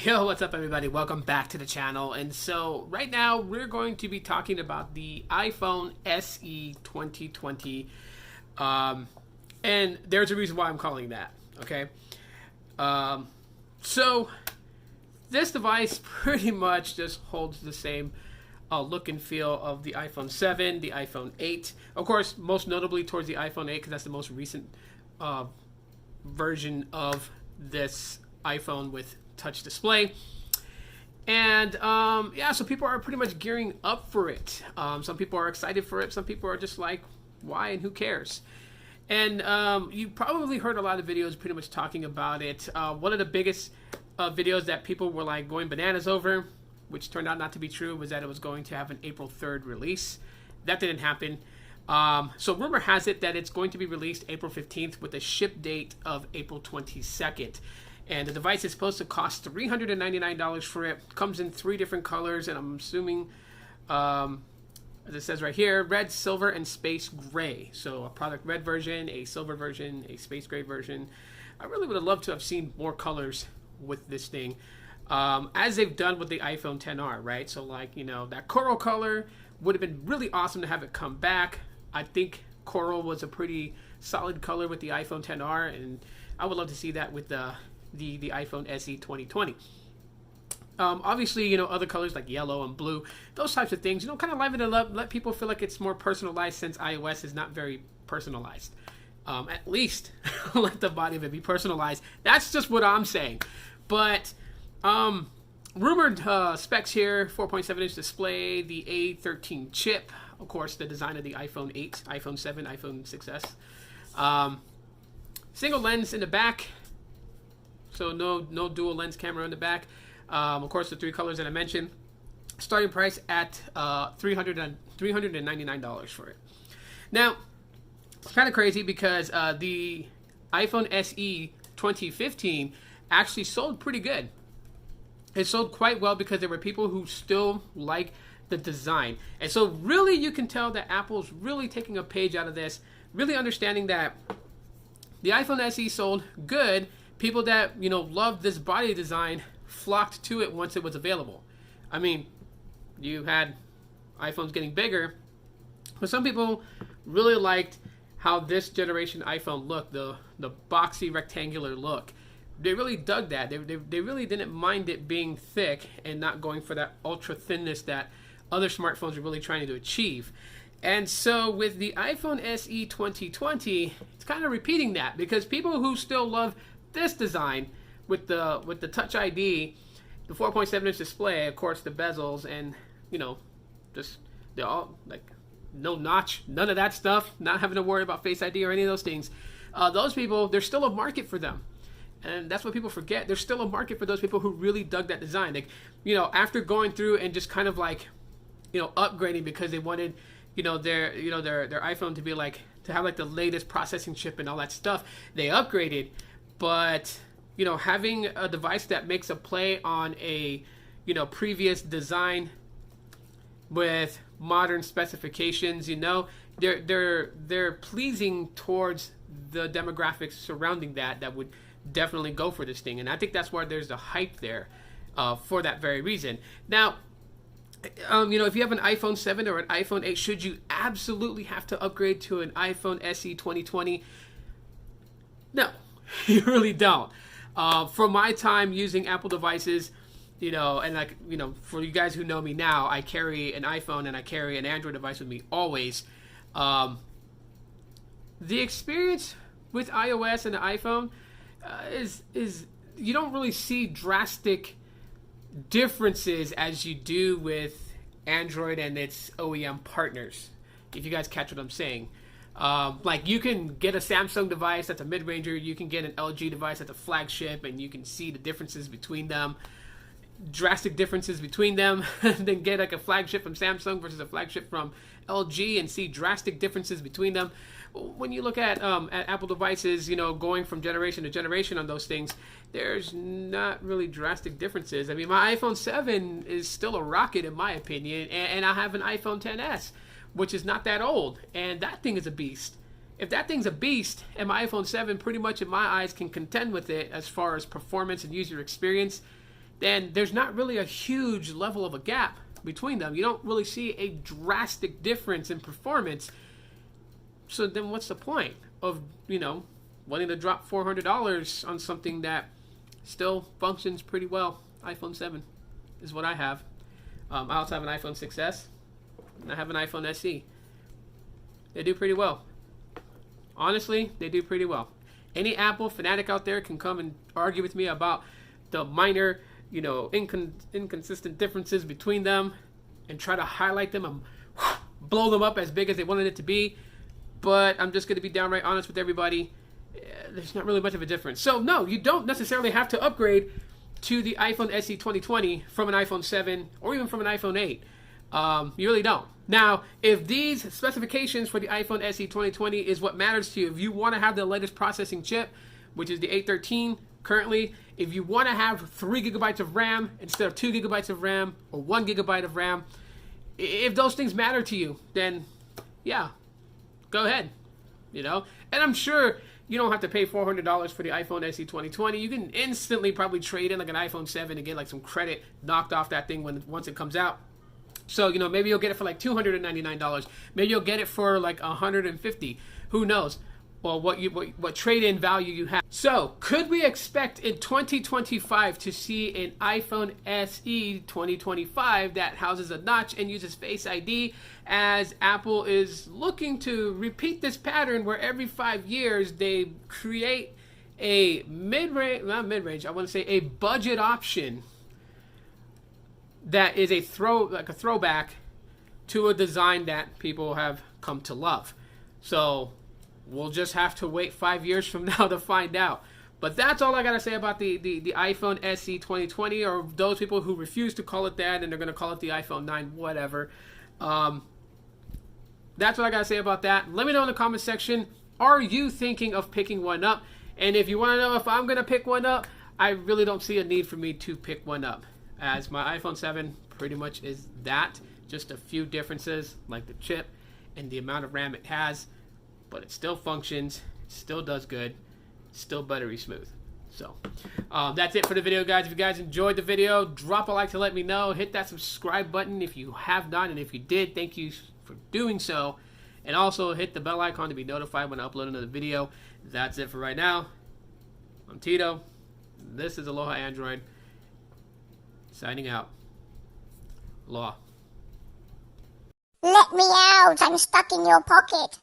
Yo, what's up everybody? Welcome back to the channel. And so right now we're going to be talking about the iPhone SE 2020. And there's a reason why I'm calling that, okay? So this device pretty much just holds the same look and feel of the iPhone 7, the iPhone 8. Of course, most notably towards the iPhone 8 because that's the most recent version of this iPhone with touch display. And yeah, so people are pretty much gearing up for it. Some people are excited for it. Some people are just like, why and who cares? And you probably heard a lot of videos pretty much talking about it. One of the biggest videos that people were like going bananas over, which turned out not to be true, was that it was going to have an April 3rd release. That didn't happen. So rumor has it that it's going to be released April 15th with a ship date of April 22nd. And the device is supposed to cost $399 for it. Comes in 3 different colors, and I'm assuming, as it says right here, red, silver, and space gray. So a product red version, a silver version, a space gray version. I really would have loved to have seen more colors with this thing, as they've done with the iPhone XR, right? So like, you know, that coral color would have been really awesome to have it come back. I think coral was a pretty solid color with the iPhone XR, and I would love to see that with the iPhone SE 2020. Obviously, you know, other colors like yellow and blue, those types of things, you know, kind of liven it up, let people feel like it's more personalized, since iOS is not very personalized. At least let the body of it be personalized. That's just what I'm saying. But rumored specs here: 4.7-inch display, the A13 chip, of course the design of the iPhone 8, iPhone 7, iPhone 6s. Single lens in the back, so no dual lens camera in the back. Of course, the 3 colors that I mentioned. Starting price at $399 for it. Now, it's kind of crazy because the iPhone SE 2015 actually sold pretty good. It sold quite well because there were people who still like the design. And so really you can tell that Apple's really taking a page out of this, really understanding that the iPhone SE sold good. People that, you know, loved this body design flocked to it once it was available. I mean, you had iPhones getting bigger, but some people really liked how this generation iPhone looked, the boxy rectangular look. They really dug that. They really didn't mind it being thick and not going for that ultra thinness that other smartphones are really trying to achieve. And so with the iPhone SE 2020, it's kind of repeating that, because people who still love this design with the Touch ID, the 4.7-inch display, of course the bezels, and you know, just they're all like no notch, none of that stuff, not having to worry about Face ID or any of those things. Those people, there's still a market for them. And that's what people forget. There's still a market for those people who really dug that design. Like, you know, after going through and just kind of like, you know, upgrading because they wanted, you know, their iPhone to be like, to have like the latest processing chip and all that stuff, they upgraded. But, you know, having a device that makes a play on a, you know, previous design with modern specifications, you know, they're pleasing towards the demographics surrounding that would definitely go for this thing. And I think that's why there's the hype there, for that very reason. Now, you know, if you have an iPhone 7 or an iPhone 8, should you absolutely have to upgrade to an iPhone SE 2020? No, you really don't. For my time using Apple devices, you know, and like, you know, for you guys who know me now, I carry an iPhone and I carry an Android device with me always. The experience with iOS and the iPhone is you don't really see drastic differences as you do with Android and its OEM partners, if you guys catch what I'm saying. Like, you can get a Samsung device that's a mid-ranger, you can get an LG device that's a flagship, and you can see the differences between them, drastic differences between them. Then get like a flagship from Samsung versus a flagship from LG and see drastic differences between them. When you look at Apple devices, you know, going from generation to generation on those things, there's not really drastic differences. I mean, my iPhone 7 is still a rocket in my opinion, and I have an iPhone XS, which is not that old, and that thing is a beast. If that thing's a beast, and my iPhone 7 pretty much in my eyes can contend with it as far as performance and user experience, then there's not really a huge level of a gap between them. You don't really see a drastic difference in performance. So then what's the point of, wanting to drop $400 on something that still functions pretty well? iPhone 7 is what I have. I also have an iPhone 6s, and I have an iPhone SE. They do pretty well. Honestly, they do pretty well. Any Apple fanatic out there can come and argue with me about the minor, inconsistent differences between them and try to highlight them and blow them up as big as they wanted it to be. But I'm just going to be downright honest with everybody. There's not really much of a difference. So no, you don't necessarily have to upgrade to the iPhone SE 2020 from an iPhone 7 or even from an iPhone 8. You really don't. Now, if these specifications for the iPhone SE 2020 is what matters to you, if you want to have the latest processing chip, which is the 813 currently, if you want to have 3 gigabytes of RAM instead of 2 gigabytes of RAM or 1 gigabyte of RAM, if those things matter to you, then yeah, go ahead. And I'm sure you don't have to pay $400 for the iPhone SE 2020. You can instantly probably trade in like an iPhone 7 and get like some credit knocked off that thing once it comes out. So, maybe you'll get it for like $299. Maybe you'll get it for like $150. Who knows? Well, what trade-in value you have. So, could we expect in 2025 to see an iPhone SE 2025 that houses a notch and uses Face ID, as Apple is looking to repeat this pattern where every 5 years they create a I want to say a budget option that is a throwback to a design that people have come to love. So we'll just have to wait 5 years from now to find out. But that's all I got to say about the iPhone SE 2020, or those people who refuse to call it that and they're going to call it the iPhone 9, whatever. That's what I got to say about that. Let me know in the comment section, are you thinking of picking one up? And if you want to know if I'm going to pick one up, I really don't see a need for me to pick one up, as my iPhone 7 pretty much is that. Just a few differences like the chip and the amount of RAM it has, but it still functions, it still does good, still buttery smooth. So that's it for the video, guys. If you guys enjoyed the video, drop a like to let me know. Hit that subscribe button if you have not, and if you did, thank you for doing so. And also hit the bell icon to be notified when I upload another video. That's it for right now. I'm Tito. This is Aloha Android. Signing out. Aloha. Let me out. I'm stuck in your pocket.